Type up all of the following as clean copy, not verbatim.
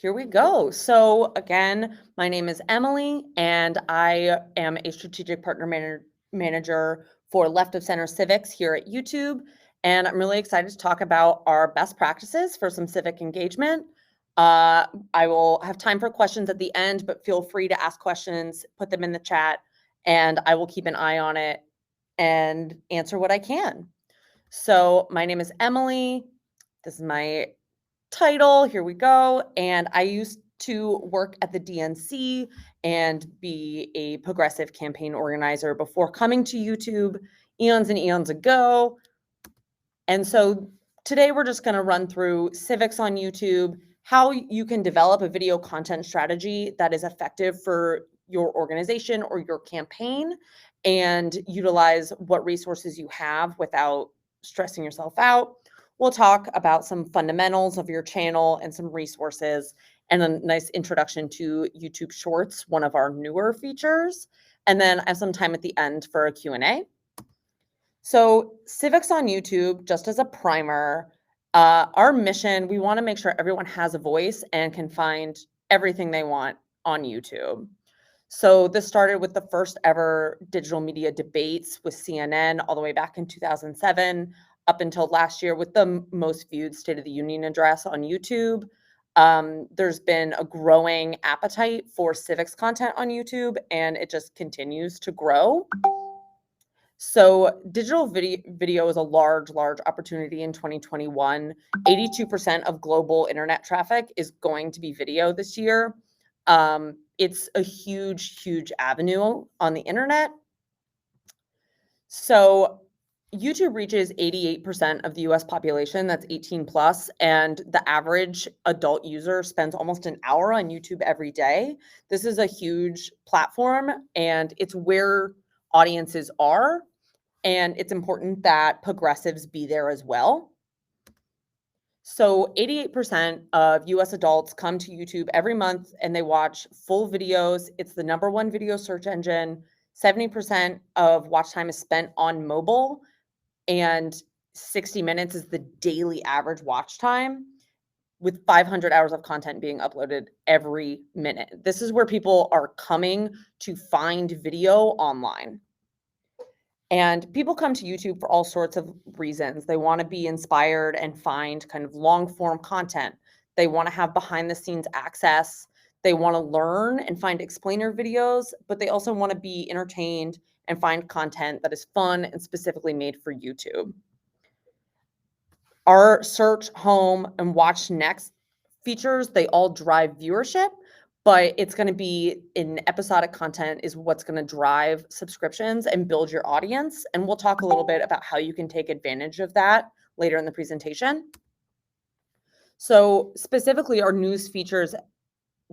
Here we go. So again, my name is Emily, and I am a strategic partner manager for Left of Center Civics here at YouTube. And I'm really excited to talk about our best practices for some civic engagement. I will have time for questions at the end, but feel free to ask questions, put them in the chat, and I will keep an eye on it and answer what I can. So my name is Emily. This is my title. Here we go. And I used to work at the DNC and be a progressive campaign organizer before coming to YouTube eons and eons ago. And so today we're just going to run through civics on YouTube, how you can develop a video content strategy that is effective for your organization or your campaign, and utilize what resources you have without stressing yourself out. We'll talk about some fundamentals of your channel and some resources, and a nice introduction to YouTube Shorts, one of our newer features. And then I have some time at the end for a Q&A. So civics on YouTube, just as a primer, our mission, we want to make sure everyone has a voice and can find everything they want on YouTube. So this started with the first ever digital media debates with CNN all the way back in 2007, up until last year with the most viewed State of the Union address on YouTube. There's been a growing appetite for civics content on YouTube, and it just continues to grow. So digital video is a large opportunity in 2021. 82% of global internet traffic is going to be video this year. It's a huge avenue on the internet. So YouTube reaches 88% of the US population, that's 18 plus, and the average adult user spends almost an hour on YouTube every day. This is a huge platform, and it's where audiences are. And it's important that progressives be there as well. So 88% of US adults come to YouTube every month and they watch full videos. It's the #1 video search engine. 70% of watch time is spent on mobile, and 60 minutes is the daily average watch time, with 500 hours of content being uploaded every minute. This is where people are coming to find video online. And people come to YouTube for all sorts of reasons. They want to be inspired and find kind of long form content. They want to have behind the scenes access. They want to learn and find explainer videos, but they also want to be entertained and find content that is fun and specifically made for YouTube. Our search, home, and watch next features, they all drive viewership, but it's going to be in episodic content is what's going to drive subscriptions and build your audience. And we'll talk a little bit about how you can take advantage of that later in the presentation. So specifically, our news features,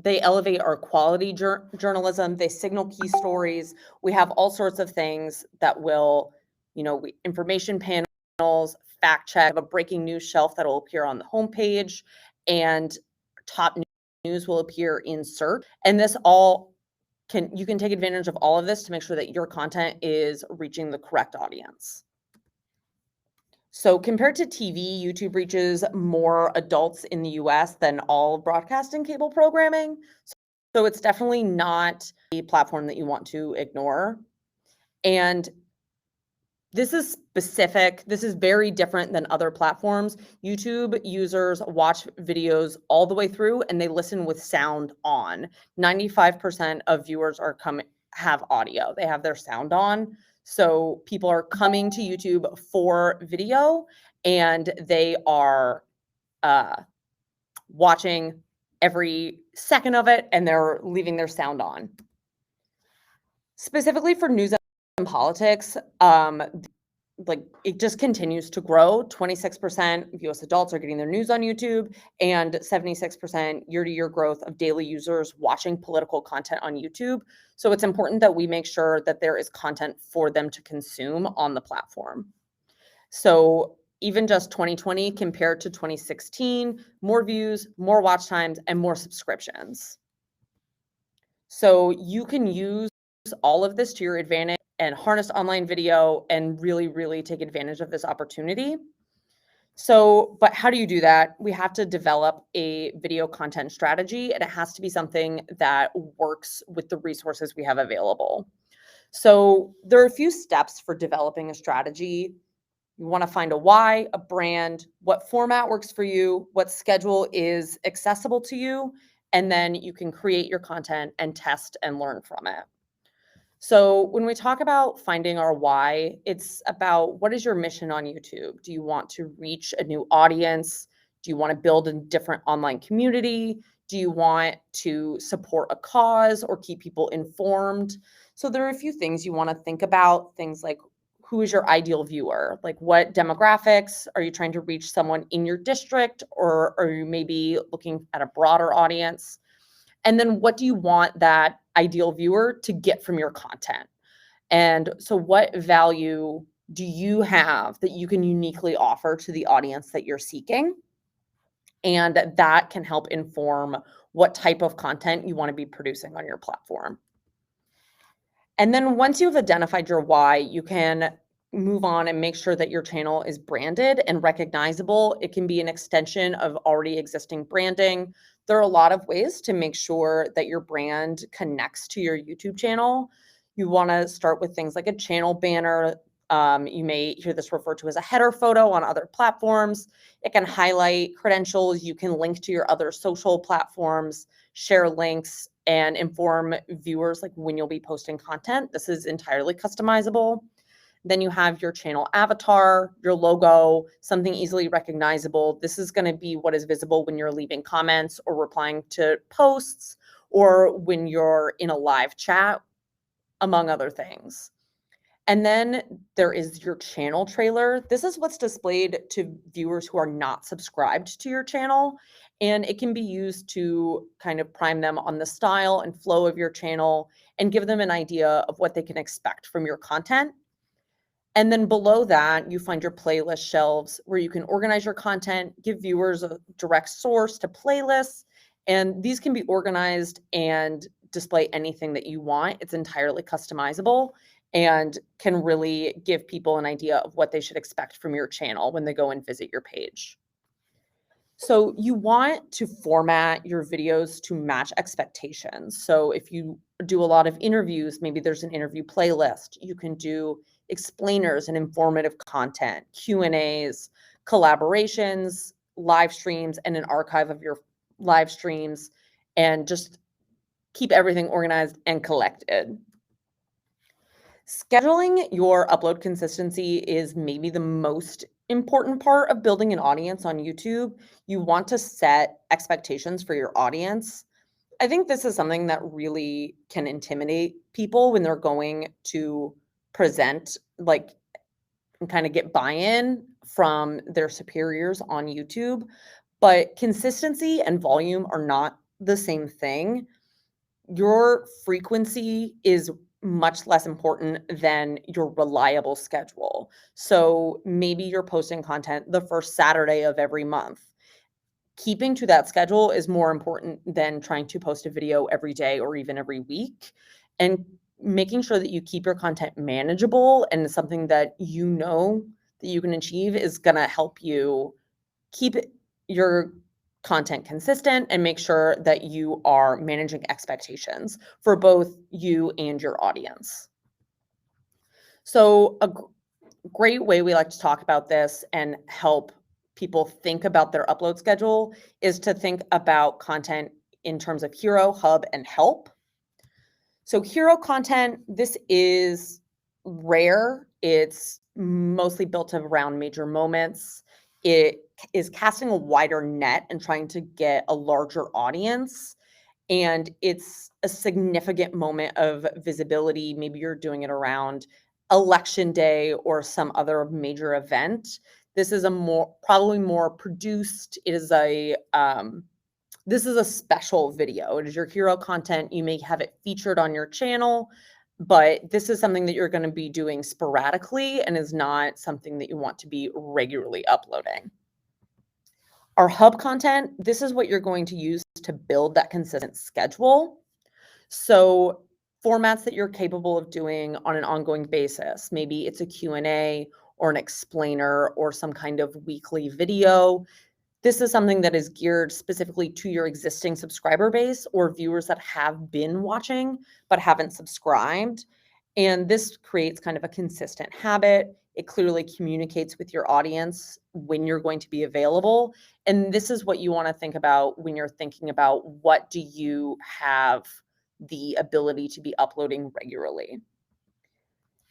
they elevate our quality journalism. They signal key stories. We have all sorts of things that will, information panels, fact check, a breaking news shelf that will appear on the homepage, and top news will appear in search. And this all you can take advantage of all of this to make sure that your content is reaching the correct audience. So compared to TV, YouTube reaches more adults in the US than all broadcast and cable programming. So it's definitely not a platform that you want to ignore. And this is specific. This is very different than other platforms. YouTube users watch videos all the way through and they listen with sound on. 95% of viewers have audio. They have their sound on. So people are coming to YouTube for video, and they are watching every second of it, and they're leaving their sound on. Specifically for news and politics, it just continues to grow. 26% of US adults are getting their news on YouTube, and 76% year-to-year growth of daily users watching political content on YouTube. So it's important that we make sure that there is content for them to consume on the platform. So even just 2020 compared to 2016, more views, more watch times, and more subscriptions. So you can use all of this to your advantage and harness online video and really take advantage of this opportunity. But how do you do that? We have to develop a video content strategy, and it has to be something that works with the resources we have available. So there are a few steps for developing a strategy. You want to find a why, a brand, what format works for you, what schedule is accessible to you, and then you can create your content and test and learn from it. So when we talk about finding our why, it's about what is your mission on YouTube? Do you want to reach a new audience? Do you want to build a different online community? Do you want to support a cause or keep people informed? So there are a few things you want to think about, things like who is your ideal viewer? Like what demographics? Are you trying to reach someone in your district, or are you maybe looking at a broader audience? And then what do you want that ideal viewer to get from your content? And so what value do you have that you can uniquely offer to the audience that you're seeking? And that can help inform what type of content you want to be producing on your platform. And then once you've identified your why, you can move on and make sure that your channel is branded and recognizable. It can be an extension of already existing branding. There are a lot of ways to make sure that your brand connects to your YouTube channel. You want to start with things like a channel banner. You may hear this referred to as a header photo on other platforms. It can highlight credentials. You can link to your other social platforms, share links, and inform viewers like when you'll be posting content. This is entirely customizable. Then you have your channel avatar, your logo, something easily recognizable. This is going to be what is visible when you're leaving comments or replying to posts or when you're in a live chat, among other things. And then there is your channel trailer. This is what's displayed to viewers who are not subscribed to your channel. And it can be used to kind of prime them on the style and flow of your channel and give them an idea of what they can expect from your content. And then below that, you find your playlist shelves where you can organize your content, give viewers a direct source to playlists, and these can be organized and display anything that you want. It's entirely customizable and can really give people an idea of what they should expect from your channel when they go and visit your page. So you want to format your videos to match expectations. So if you do a lot of interviews, maybe there's an interview playlist. You can do explainers and informative content, Q&As, collaborations, live streams, and an archive of your live streams, and just keep everything organized and collected. Scheduling your upload consistency is maybe the most important part of building an audience on YouTube. You want to set expectations for your audience. I think this is something that really can intimidate people when they're going to present, like, and kind of get buy-in from their superiors on YouTube. But consistency and volume are not the same thing. Your frequency is much less important than your reliable schedule. So maybe you're posting content the first Saturday of every month. Keeping to that schedule is more important than trying to post a video every day or even every week. And making sure that you keep your content manageable and something that you know that you can achieve is going to help you keep your content consistent and make sure that you are managing expectations for both you and your audience. So a great way we like to talk about this and help people think about their upload schedule is to think about content in terms of hero, hub, and help. So hero content, this is rare. It's mostly built around major moments. It is casting a wider net and trying to get a larger audience. And it's a significant moment of visibility. Maybe you're doing it around election day or some other major event. This is probably more produced. It is this is a special video. It is your hero content. You may have it featured on your channel, but this is something that you're going to be doing sporadically and is not something that you want to be regularly uploading. Our hub content, this is what you're going to use to build that consistent schedule. So formats that you're capable of doing on an ongoing basis. Maybe it's a Q&A or an explainer or some kind of weekly video. This is something that is geared specifically to your existing subscriber base or viewers that have been watching but haven't subscribed. And this creates kind of a consistent habit. It clearly communicates with your audience when you're going to be available. And this is what you want to think about when you're thinking about what do you have the ability to be uploading regularly.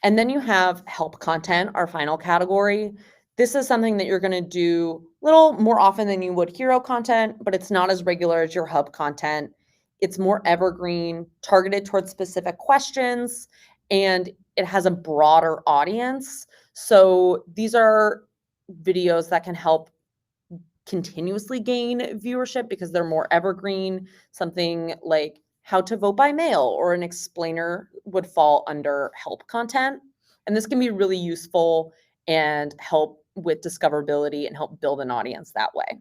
And then you have help content, our final category. This is something that you're going to do a little more often than you would hero content, but it's not as regular as your hub content. It's more evergreen, targeted towards specific questions, and it has a broader audience. So these are videos that can help continuously gain viewership because they're more evergreen. Something like how to vote by mail or an explainer would fall under help content. And this can be really useful and help with discoverability and help build an audience that way.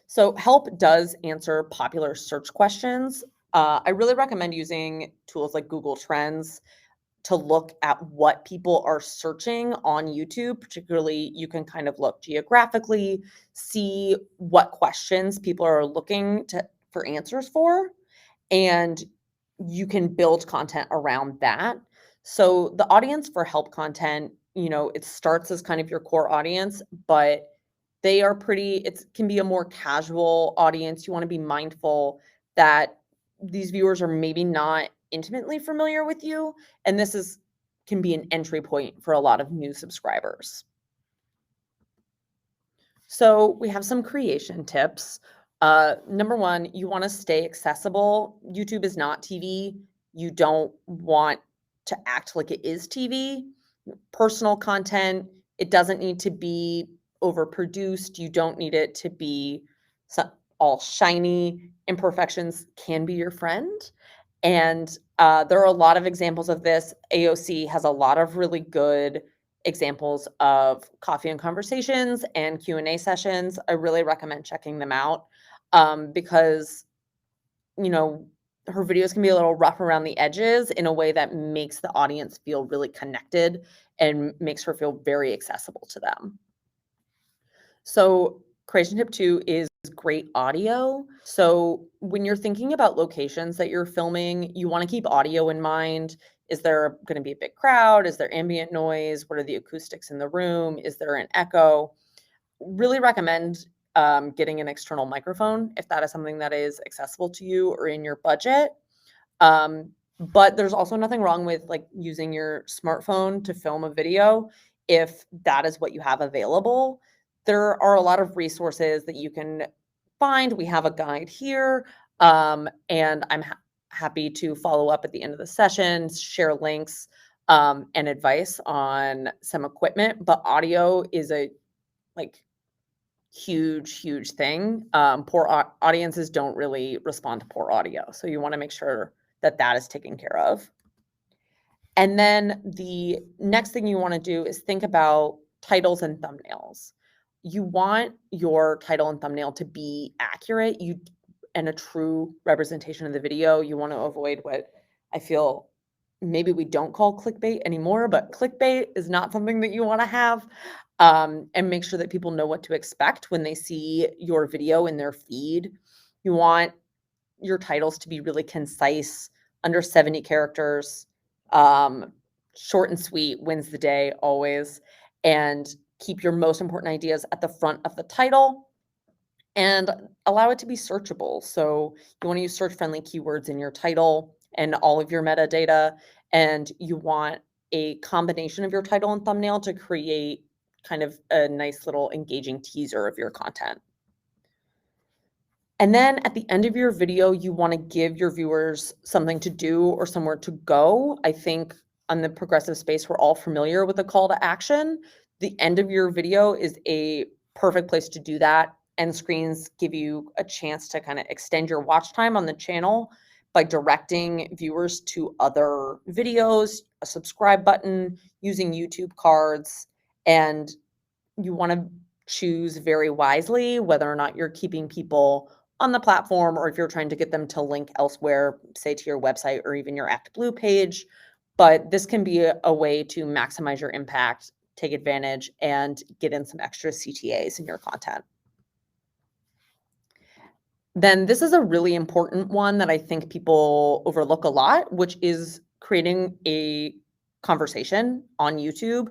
So help does answer popular search questions. I really recommend using tools like Google Trends to look at what people are searching on YouTube. Particularly, you can kind of look geographically, see what questions people are looking for answers for, and you can build content around that. So the audience for help content, it starts as kind of your core audience, but it can be a more casual audience. You want to be mindful that these viewers are maybe not intimately familiar with you, and can be an entry point for a lot of new subscribers. So we have some creation tips. Number one, you want to stay accessible. YouTube is not TV. You don't want to act like it is TV. Personal content, it doesn't need to be overproduced. You don't need it to be all shiny. Imperfections can be your friend. And there are a lot of examples of this. AOC has a lot of really good examples of coffee and conversations and Q&A sessions. I really recommend checking them out because, her videos can be a little rough around the edges in a way that makes the audience feel really connected and makes her feel very accessible to them. So creation tip 2 is great audio. So when you're thinking about locations that you're filming, you want to keep audio in mind. Is there going to be a big crowd? Is there ambient noise? What are the acoustics in the room? Is there an echo? Really recommend getting an external microphone if that is something that is accessible to you or in your budget. But there's also nothing wrong with using your smartphone to film a video if that is what you have available. There are a lot of resources that you can find. We have a guide here, and I'm happy to follow up at the end of the session, share links and advice on some equipment. But audio is a huge thing. Poor audiences don't really respond to poor audio, so you want to make sure that is taken care of. And then the next thing you want to do is think about titles and thumbnails. You want your title and thumbnail to be accurate and a true representation of the video. You want to avoid what I feel maybe we don't call clickbait anymore, but clickbait is not something that you want to have. And make sure that people know what to expect when they see your video in their feed. You want your titles to be really concise, under 70 characters. Short and sweet wins the day always. And keep your most important ideas at the front of the title and allow it to be searchable. So you want to use search-friendly keywords in your title and all of your metadata. And you want a combination of your title and thumbnail to create kind of a nice little engaging teaser of your content. And then at the end of your video, you want to give your viewers something to do or somewhere to go. I think on the progressive space, we're all familiar with the call to action. The end of your video is a perfect place to do that. End screens give you a chance to kind of extend your watch time on the channel by directing viewers to other videos, a subscribe button, using YouTube cards, and you want to choose very wisely whether or not you're keeping people on the platform or if you're trying to get them to link elsewhere, say to your website or even your ActBlue page. But this can be a way to maximize your impact take advantage and get in some extra CTAs in your content. Then this is a really important one that I think people overlook a lot, which is creating a conversation on YouTube.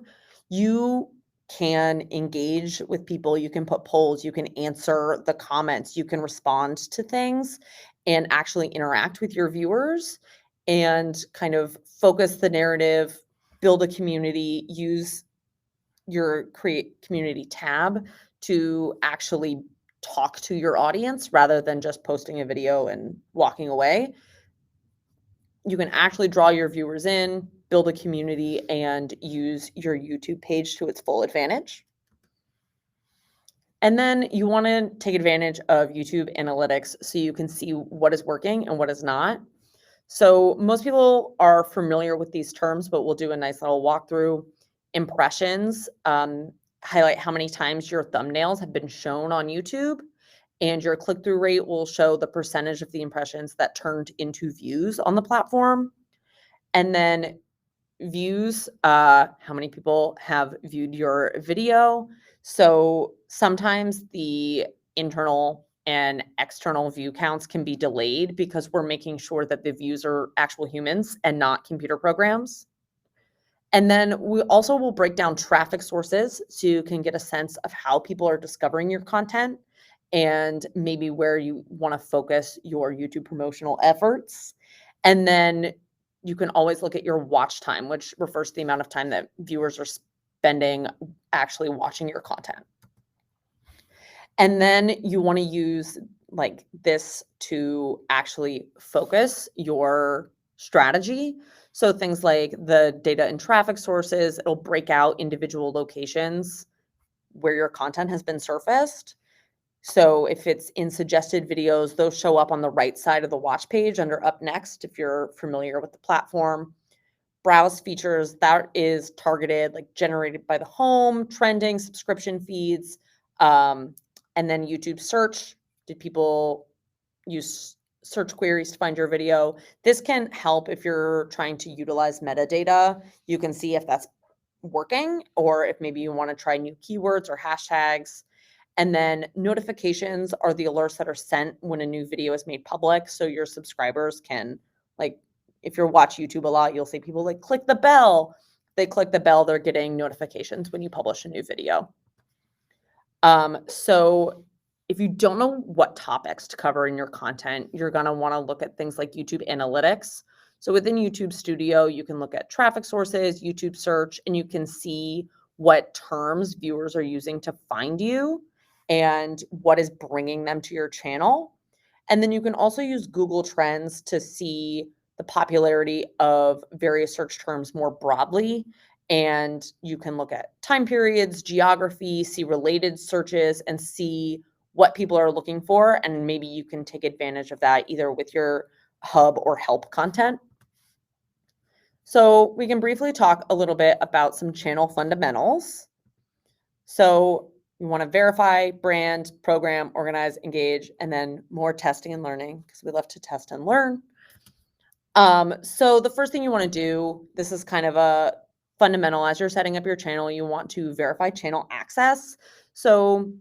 You can engage with people, you can put polls, you can answer the comments, you can respond to things and actually interact with your viewers and kind of focus the narrative, build a community, use your create community tab to actually talk to your audience rather than just posting a video and walking away. You can actually draw your viewers in, build a community, and use your YouTube page to its full advantage. And then you want to take advantage of YouTube analytics so you can see what is working and what is not. So most people are familiar with these terms, but we'll do a nice little walkthrough. Impressions highlight how many times your thumbnails have been shown on YouTube, and your click-through rate will show the percentage of the impressions that turned into views on the platform. And then views, how many people have viewed your video. So sometimes the internal and external view counts can be delayed because we're making sure that the views are actual humans and not computer programs. And then we also will break down traffic sources so you can get a sense of how people are discovering your content and maybe where you want to focus your YouTube promotional efforts. And then you can always look at your watch time, which refers to the amount of time that viewers are spending actually watching your content. And then you want to use like this to actually focus your strategy. So things like the data and traffic sources, it'll break out individual locations where your content has been surfaced. So if it's in suggested videos, those show up on the right side of the watch page under up next, if you're familiar with the platform. Browse features, that is targeted, like generated by the home, trending, subscription feeds, and then YouTube search. Did people use search queries to find your video? This can help if you're trying to utilize metadata. You can see if that's working or if maybe you want to try new keywords or hashtags. And then notifications are the alerts that are sent when a new video is made public. So your subscribers can, like, if you watch YouTube a lot, you'll see people like click the bell. They click the bell, they're getting notifications when you publish a new video. So if you don't know what topics to cover in your content, you're going to want to look at things like YouTube analytics. So within YouTube Studio, you can look at traffic sources, YouTube search, and you can see what terms viewers are using to find you and what is bringing them to your channel. And then you can also use Google Trends to see the popularity of various search terms more broadly. And you can look at time periods, geography, see related searches, and see what people are looking for. And maybe you can take advantage of that either with your hub or help content. So we can briefly talk a little bit about some channel fundamentals. So you want to verify, brand, program, organize, engage, and then more testing and learning because we love to test and learn. So the first thing you want to do, this is kind of a fundamental as you're setting up your channel, you want to verify channel access. So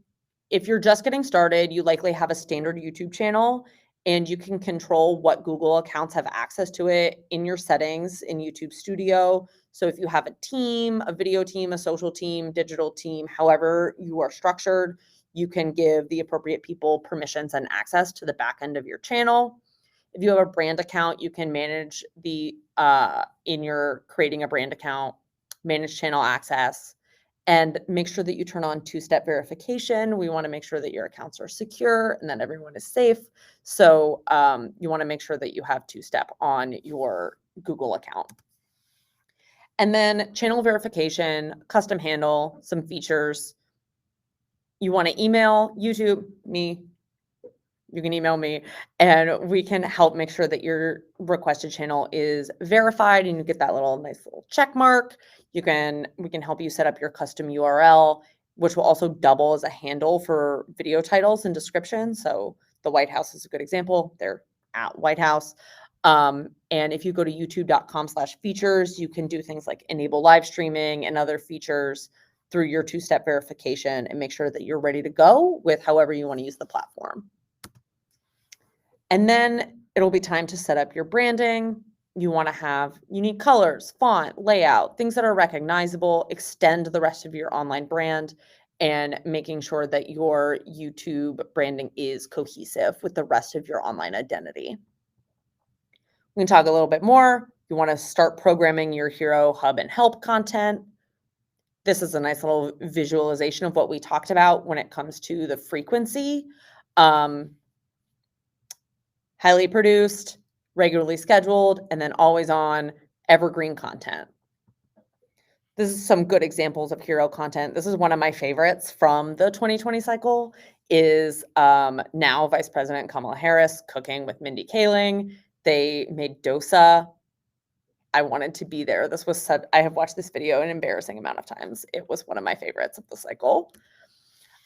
if you're just getting started, you likely have a standard YouTube channel and you can control what Google accounts have access to it in your settings in YouTube Studio. So if you have a team, a video team, a social team, digital team, however you are structured, you can give the appropriate people permissions and access to the back end of your channel. If you have a brand account, you can manage the, in your creating a brand account, manage channel access, and make sure that you turn on two-step verification. We want to make sure that your accounts are secure and that everyone is safe. So you want to make sure that you have two-step on your Google account. And then channel verification, custom handle, some features. You want to email YouTube, me. You can email me and we can help make sure that your requested channel is verified and you get that little nice little check mark. We can help you set up your custom URL, which will also double as a handle for video titles and descriptions. So the White House is a good example. They're at White House. And if you go to youtube.com/features, you can do things like enable live streaming and other features through your two-step verification and make sure that you're ready to go with however you want to use the platform. And then it'll be time to set up your branding. You want to have unique colors, font, layout, things that are recognizable, extend the rest of your online brand, and making sure that your YouTube branding is cohesive with the rest of your online identity. We can talk a little bit more. You want to start programming your hero, hub, and help content. This is a nice little visualization of what we talked about when it comes to the frequency. Highly produced, regularly scheduled, and then always on evergreen content. This is some good examples of hero content. This is one of my favorites from the 2020 cycle is now Vice President Kamala Harris cooking with Mindy Kaling. They made dosa. I wanted to be there. This was I have watched this video an embarrassing amount of times. It was one of my favorites of the cycle.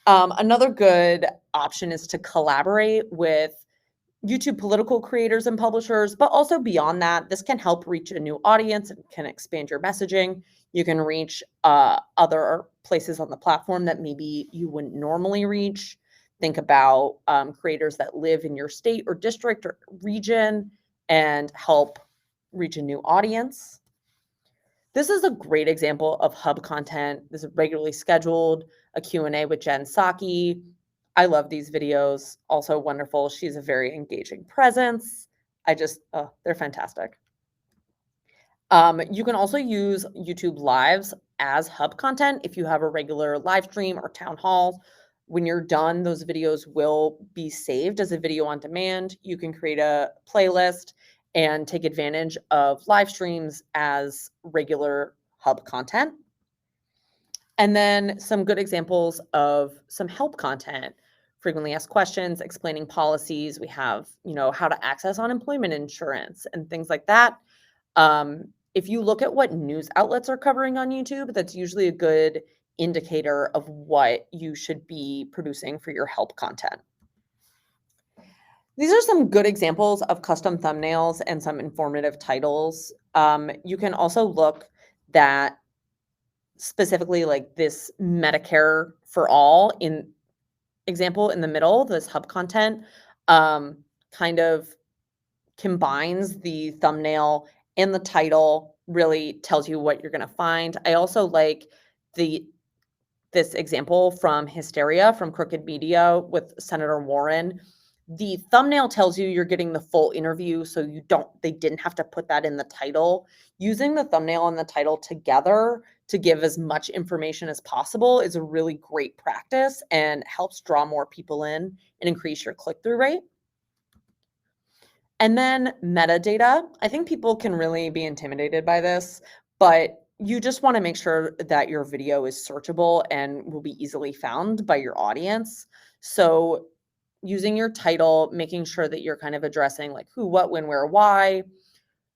Another good option is to collaborate with YouTube political creators and publishers, but also beyond that, this can help reach a new audience and can expand your messaging. You can reach other places on the platform that maybe you wouldn't normally reach. Think about creators that live in your state or district or region and help reach a new audience. This is a great example of hub content. This is regularly scheduled, a Q&A with Jen Psaki. I love these videos. Also wonderful. She's a very engaging presence. They're fantastic. You can also use YouTube Lives as hub content if you have a regular live stream or town hall. When you're done, those videos will be saved as a video on demand. You can create a playlist and take advantage of live streams as regular hub content. And then some good examples of some help content. Frequently asked questions, explaining policies. We have, how to access unemployment insurance and things like that. If you look at what news outlets are covering on YouTube, that's usually a good indicator of what you should be producing for your help content. These are some good examples of custom thumbnails and some informative titles. You can also look that specifically like this Medicare for All in example in the middle, this hub content kind of combines the thumbnail and the title, really tells you what you're going to find. I also like this example from Hysteria from Crooked Media with Senator Warren. The thumbnail tells you you're getting the full interview, so they didn't have to put that in the title. Using the thumbnail and the title together to give as much information as possible is a really great practice and helps draw more people in and increase your click-through rate. And then metadata. I think people can really be intimidated by this, but you just want to make sure that your video is searchable and will be easily found by your audience. So using your title, making sure that you're kind of addressing like who, what, when, where, why,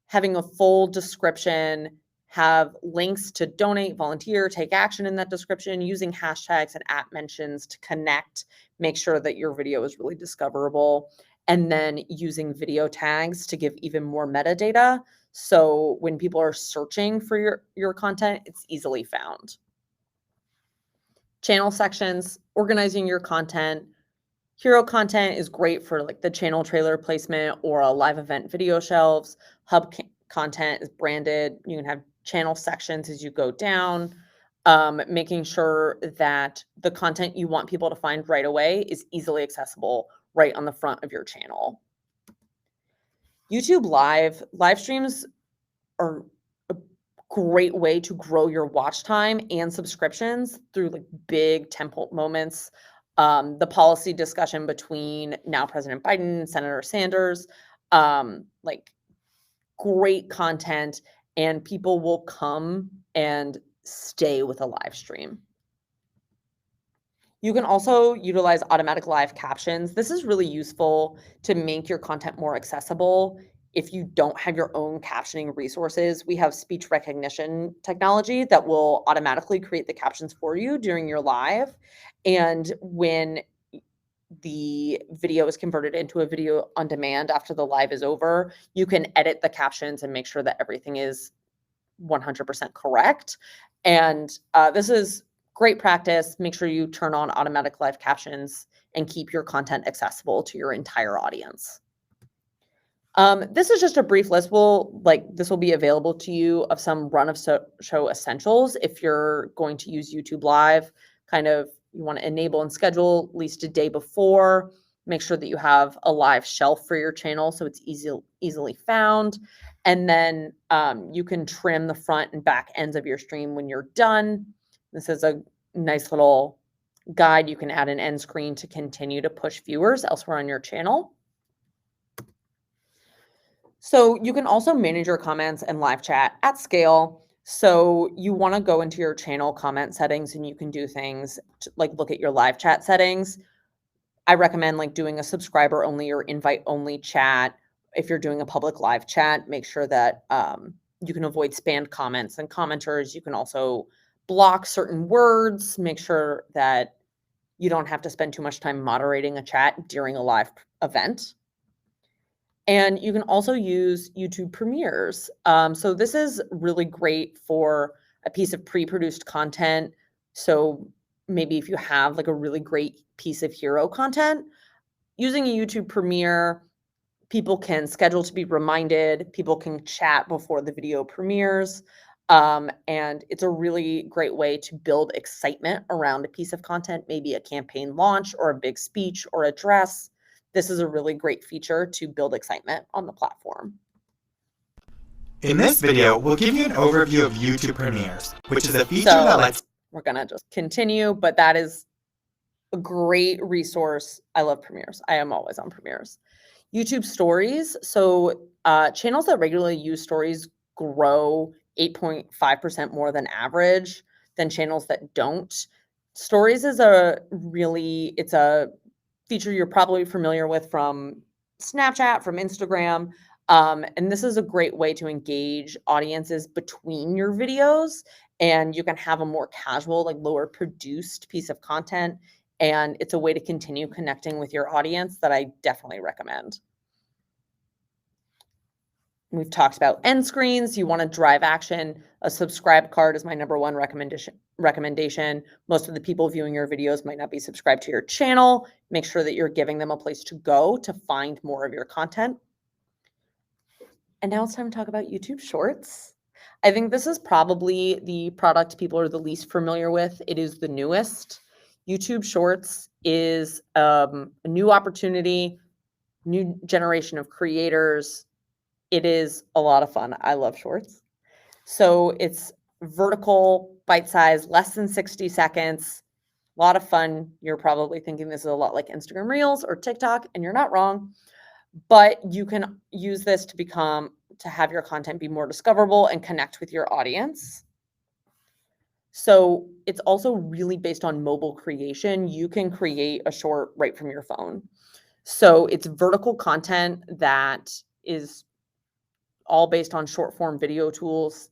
having a full description, have links to donate, volunteer, take action in that description, using hashtags and @mentions to connect, make sure that your video is really discoverable, and then using video tags to give even more metadata. So when people are searching for your content, it's easily found. Channel sections, organizing your content. Hero content is great for like the channel trailer placement or a live event video shelves. Hub content is branded. You can have channel sections as you go down, making sure that the content you want people to find right away is easily accessible right on the front of your channel. YouTube live streams are a great way to grow your watch time and subscriptions through like big tentpole moments. The policy discussion between now President Biden, Senator Sanders, like great content, and people will come and stay with a live stream. You can also utilize automatic live captions. This is really useful to make your content more accessible. If you don't have your own captioning resources, we have speech recognition technology that will automatically create the captions for you during your live. And when the video is converted into a video on demand after the live is over, you can edit the captions and make sure that everything is 100% correct. And this is great practice. Make sure you turn on automatic live captions and keep your content accessible to your entire audience. This is just a brief list. This will be available to you of some run of show essentials. If you're going to use YouTube Live, you want to enable and schedule at least a day before. Make sure that you have a live shelf for your channel so it's easily found. And then you can trim the front and back ends of your stream when you're done. This is a nice little guide. You can add an end screen to continue to push viewers elsewhere on your channel. So you can also manage your comments and live chat at scale. So you want to go into your channel comment settings and you can do things like look at your live chat settings. I recommend doing a subscriber only or invite only chat. If you're doing a public live chat, make sure that you can avoid spammed comments and commenters. You can also block certain words. Make sure that you don't have to spend too much time moderating a chat during a live event. And you can also use YouTube premieres. So this is really great for a piece of pre-produced content. So maybe if you have a really great piece of hero content, using a YouTube premiere, people can schedule to be reminded, people can chat before the video premieres. And it's a really great way to build excitement around a piece of content, maybe a campaign launch or a big speech or address. This is a really great feature to build excitement on the platform. In this video, we'll give you an overview of YouTube Premieres, which is a feature that lets... We're going to just continue, but that is a great resource. I love Premieres. I am always on Premieres. YouTube Stories. So channels that regularly use stories grow 8.5% more than average than channels that don't. Stories is it's a feature you're probably familiar with from Snapchat, from Instagram. And this is a great way to engage audiences between your videos. And you can have a more casual, lower produced piece of content. And it's a way to continue connecting with your audience that I definitely recommend. We've talked about end screens. You want to drive action. A subscribe card is my #1 recommendation. Most of the people viewing your videos might not be subscribed to your channel. Make sure that you're giving them a place to go to find more of your content. And now it's time to talk about YouTube Shorts. I think this is probably the product people are the least familiar with. It is the newest. YouTube Shorts is a new opportunity, new generation of creators. It is a lot of fun. I love Shorts. So it's vertical, bite-sized, less than 60 seconds. A lot of fun. You're probably thinking this is a lot like Instagram Reels or TikTok, and you're not wrong. But you can use this to have your content be more discoverable and connect with your audience. So it's also really based on mobile creation. You can create a short right from your phone. So it's vertical content that is all based on short form video tools,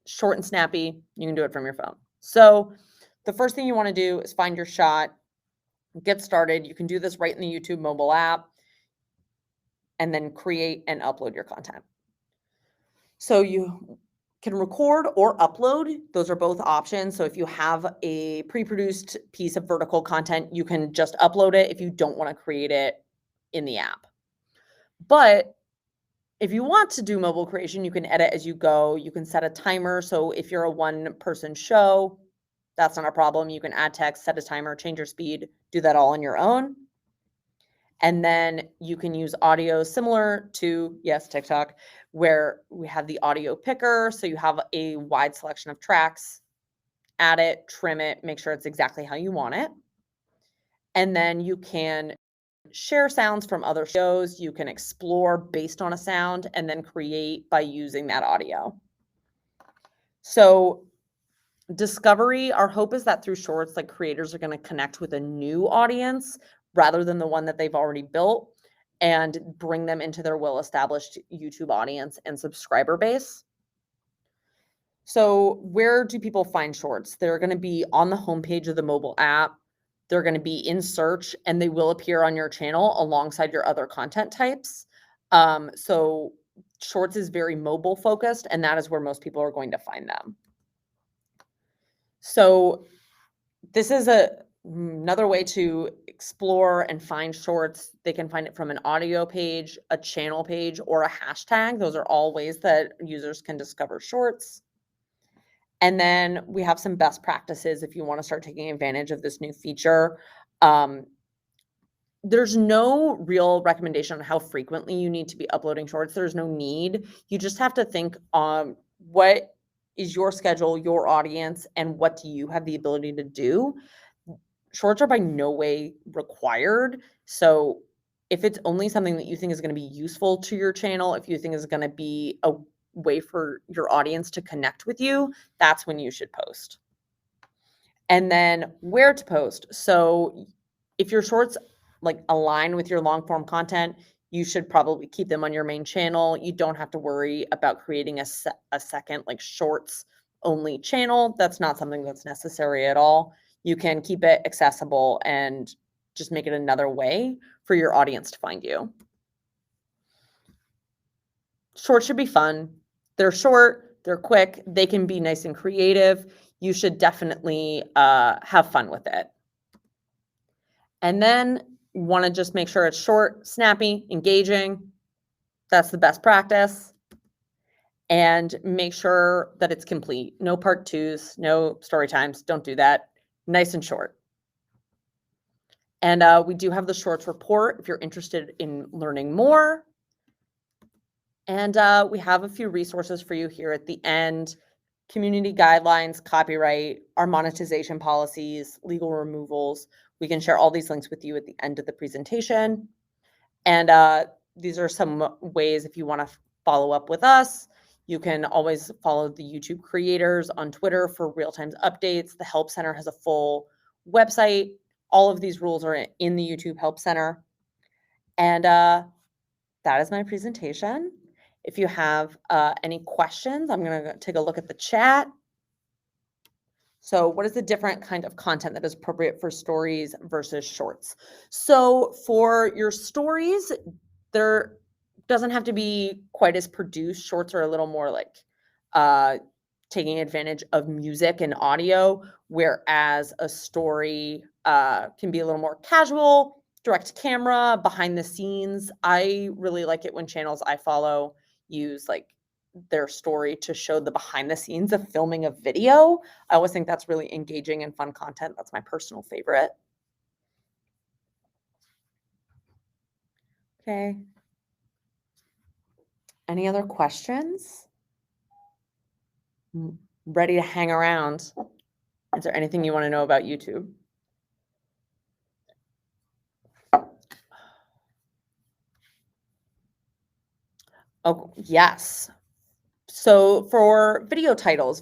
short and snappy. You can do it from your phone. So the first thing you want to do is find your shot, get started. You can do this right in the YouTube mobile app, and then create and upload your content. So you can record or upload. Those are both options. So if you have a pre-produced piece of vertical content, you can just upload it if you don't want to create it in the app. But if you want to do mobile creation, you can edit as you go. You can set a timer. So if you're a one-person show, that's not a problem. You can add text, set a timer, change your speed, do that all on your own. And then you can use audio similar to, yes, TikTok, where we have the audio picker. So you have a wide selection of tracks, add it, trim it, make sure it's exactly how you want it. And then you can share sounds from other shows. You can explore based on a sound and then create by using that audio. So discovery, our hope is that through Shorts, creators are going to connect with a new audience rather than the one that they've already built and bring them into their well-established YouTube audience and subscriber base. So where do people find Shorts? They're going to be on the homepage of the mobile app. They're going to be in search and they will appear on your channel alongside your other content types. So Shorts is very mobile focused, and that is where most people are going to find them. So this is another way to explore and find Shorts. They can find it from an audio page, a channel page, or a hashtag. Those are all ways that users can discover Shorts. And then we have some best practices if you want to start taking advantage of this new feature. There's no real recommendation on how frequently you need to be uploading Shorts. There's no need. You just have to think on what is your schedule, your audience, and what do you have the ability to do. Shorts are by no way required. So if it's only something that you think is going to be useful to your channel, if you think is going to be a way for your audience to connect with you, that's when you should post. And then where to post. So if your Shorts like align with your long form content, you should probably keep them on your main channel. You don't have to worry about creating a second like Shorts only channel. That's not something that's necessary at all. You can keep it accessible and just make it another way for your audience to find you. Shorts should be fun. They're short, they're quick, they can be nice and creative. You should definitely have fun with it. And then you want to just make sure it's short, snappy, engaging. That's the best practice. And make sure that it's complete. No part twos, no story times. Don't do that. Nice and short. And we do have the Shorts report if you're interested in learning more. And we have a few resources for you here at the end. Community guidelines, copyright, our monetization policies, legal removals. We can share all these links with you at the end of the presentation. And these are some ways if you want to follow up with us. You can always follow the YouTube creators on Twitter for real-time updates. The Help Center has a full website. All of these rules are in the YouTube Help Center. And that is my presentation. If you have any questions, I'm going to take a look at the chat. So what is the different kind of content that is appropriate for stories versus Shorts? So for your stories, there doesn't have to be quite as produced. Shorts are a little more like taking advantage of music and audio, whereas a story can be a little more casual, direct camera, behind the scenes. I really like it when channels I follow use like their story to show the behind the scenes of filming a video. I always think that's really engaging and fun content. That's my personal favorite. Okay. Any other questions? Ready to hang around. Is there anything you want to know about YouTube? Oh, yes. So for video titles,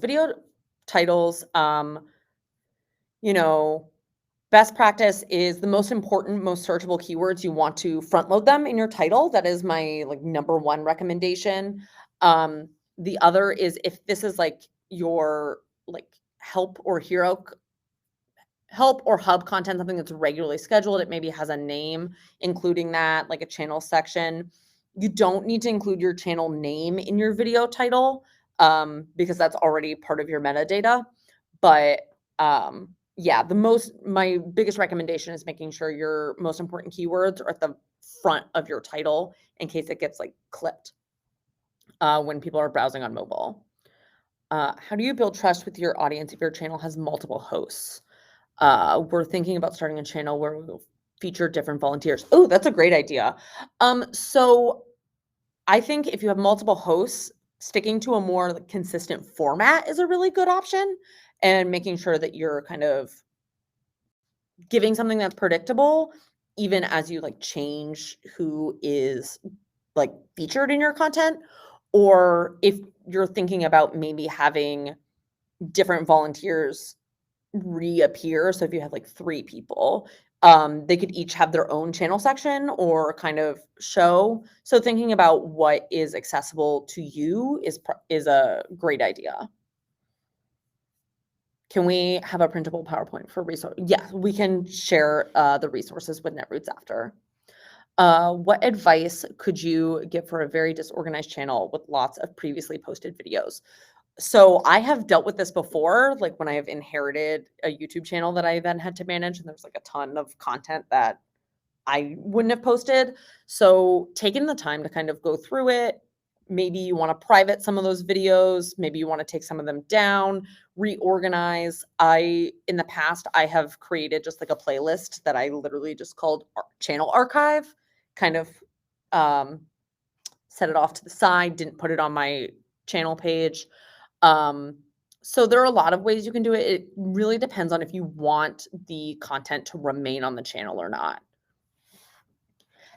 best practice is the most important, most searchable keywords. You want to front load them in your title. That is my like number one recommendation. The other is if this is like your like help or hub content, something that's regularly scheduled, it maybe has a name, including that, like a channel section. You don't need to include your channel name in your video title because that's already part of your metadata. But yeah, my biggest recommendation is making sure your most important keywords are at the front of your title in case it gets like clipped when people are browsing on mobile. How do you build trust with your audience if your channel has multiple hosts? We're thinking about starting a channel where we'll feature different volunteers. Oh, that's a great idea. So I think if you have multiple hosts, sticking to a more like, consistent format is a really good option, and making sure that you're kind of giving something that's predictable, even as you like change who is like featured in your content. Or if you're thinking about maybe having different volunteers reappear. So if you have like 3 people, they could each have their own channel section or kind of show. So thinking about what is accessible to you is a great idea. Can we have a printable PowerPoint for resource? Yeah, we can share the resources with Netroots after. What advice could you give for a very disorganized channel with lots of previously posted videos? So I have dealt with this before, like when I have inherited a YouTube channel that I then had to manage, and there's like a ton of content that I wouldn't have posted. So taking the time to kind of go through it, maybe you want to private some of those videos, maybe you want to take some of them down, reorganize. In the past, I have created just like a playlist that I literally just called channel archive, kind of um, set it off to the side, didn't put it on my channel page. Um, so there are a lot of ways you can do it. It really depends on if you want the content to remain on the channel or not.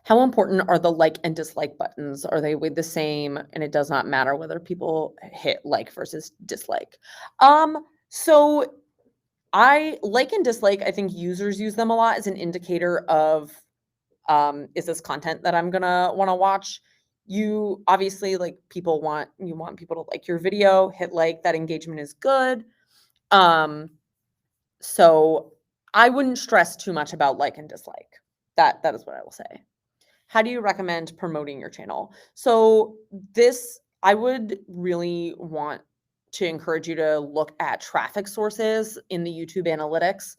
How important are the like and dislike buttons? Are they weighed the same? And it does not matter whether people hit like versus dislike. So I like and dislike, I think users use them a lot as an indicator of is this content that I'm gonna want to watch? You obviously like you want people to like your video, hit like, that engagement is good. Um, so I wouldn't stress too much about like and dislike. That is what I will say. How do you recommend promoting your channel? So I would really want to encourage you to look at traffic sources in the YouTube analytics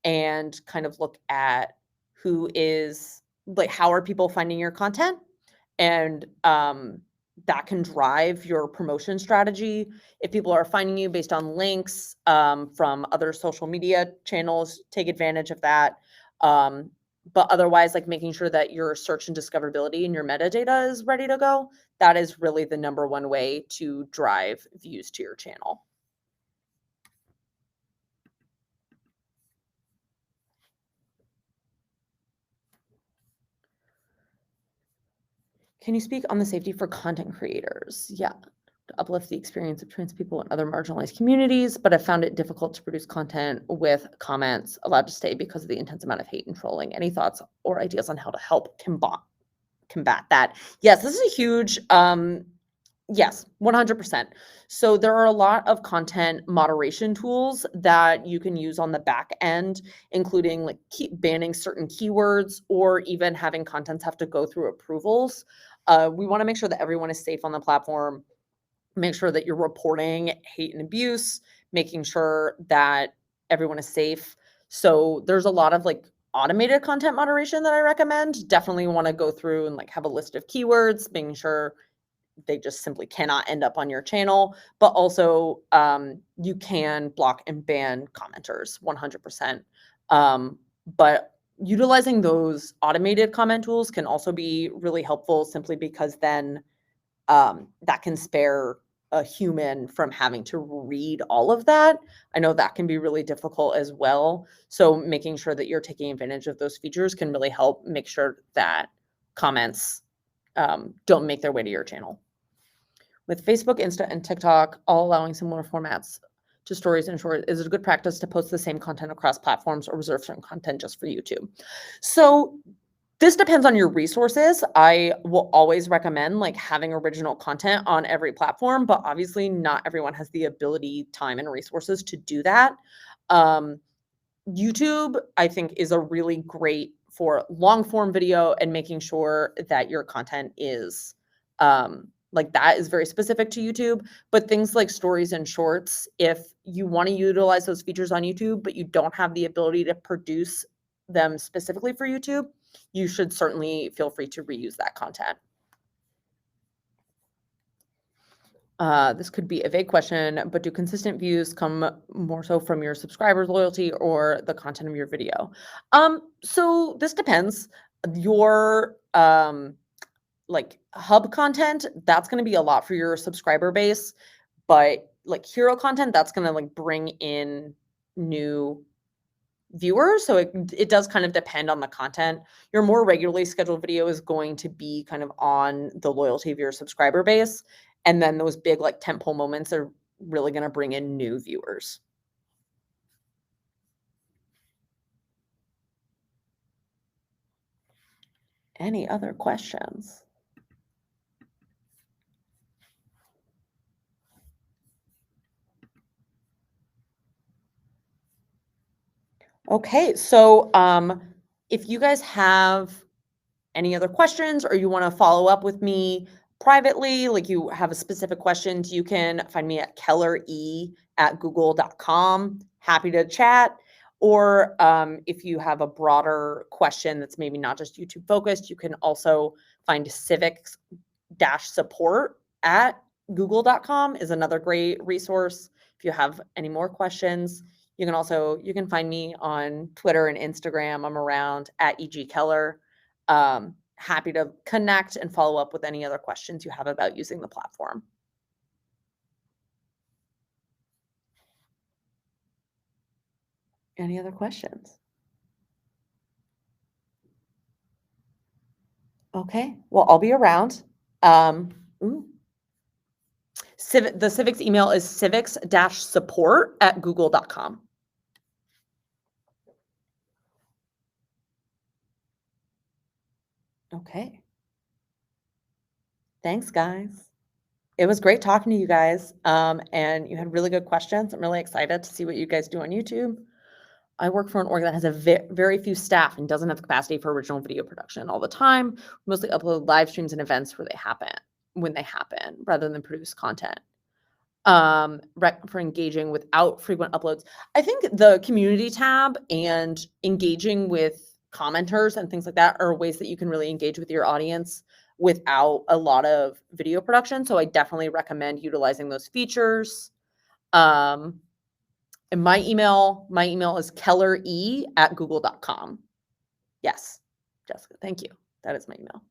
and kind of look at who is like, how are people finding your content? And that can drive your promotion strategy. If people are finding you based on links from other social media channels, take advantage of that. Um, but otherwise, like making sure that your search and discoverability and your metadata is ready to go, that is really the number one way to drive views to your channel. Can you speak on the safety for content creators? Yeah, to uplift the experience of trans people and other marginalized communities, but I found it difficult to produce content with comments allowed to stay because of the intense amount of hate and trolling. Any thoughts or ideas on how to help combat that? Yes, this is a huge yes, 100%. So there are a lot of content moderation tools that you can use on the back end, including like banning certain keywords or even having contents have to go through approvals. We want to make sure that everyone is safe on the platform, make sure that you're reporting hate and abuse, making sure that everyone is safe. So there's a lot of like automated content moderation that I recommend. Definitely want to go through and like have a list of keywords, making sure they just simply cannot end up on your channel. But also, you can block and ban commenters 100%. But utilizing those automated comment tools can also be really helpful simply because then that can spare a human from having to read all of that. I know that can be really difficult as well. So making sure that you're taking advantage of those features can really help make sure that comments don't make their way to your channel. With Facebook, Insta, and TikTok all allowing similar formats to stories and short, is it a good practice to post the same content across platforms or reserve certain content just for YouTube? So this depends on your resources. I will always recommend like having original content on every platform, but obviously not everyone has the ability, time, and resources to do that. YouTube, I think, is a really great for long form video and making sure that your content is like that is very specific to YouTube. But things like stories and shorts, if you want to utilize those features on YouTube, but you don't have the ability to produce them specifically for YouTube, you should certainly feel free to reuse that content. This could be a vague question, but do consistent views come more so from your subscribers' loyalty or the content of your video? So this depends. Your like hub content, that's going to be a lot for your subscriber base, but like hero content, that's going to like bring in new viewers. So it does kind of depend on the content. Your more regularly scheduled video is going to be kind of on the loyalty of your subscriber base. And then those big like tentpole moments are really going to bring in new viewers. Any other questions? Okay, so if you guys have any other questions or you want to follow up with me privately, like you have a specific questions, you can find me at kellere@google.com. Happy to chat. Or if you have a broader question that's maybe not just YouTube focused, you can also find civics-support at google.com is another great resource. If you have any more questions, you can find me on Twitter and Instagram. I'm around at EG Keller. Happy to connect and follow up with any other questions you have about using the platform. Any other questions? Okay, well, I'll be around. The Civics email is civics-support@google.com. Okay. Thanks, guys. It was great talking to you guys. And you had really good questions. I'm really excited to see what you guys do on YouTube. I work for an org that has a very few staff and doesn't have the capacity for original video production all the time. We mostly upload live streams and events when they happen, rather than produce content. For engaging without frequent uploads. I think the community tab and engaging with commenters and things like that are ways that you can really engage with your audience without a lot of video production. So I definitely recommend utilizing those features. And my email is kellere@google.com. Yes, Jessica, thank you. That is my email.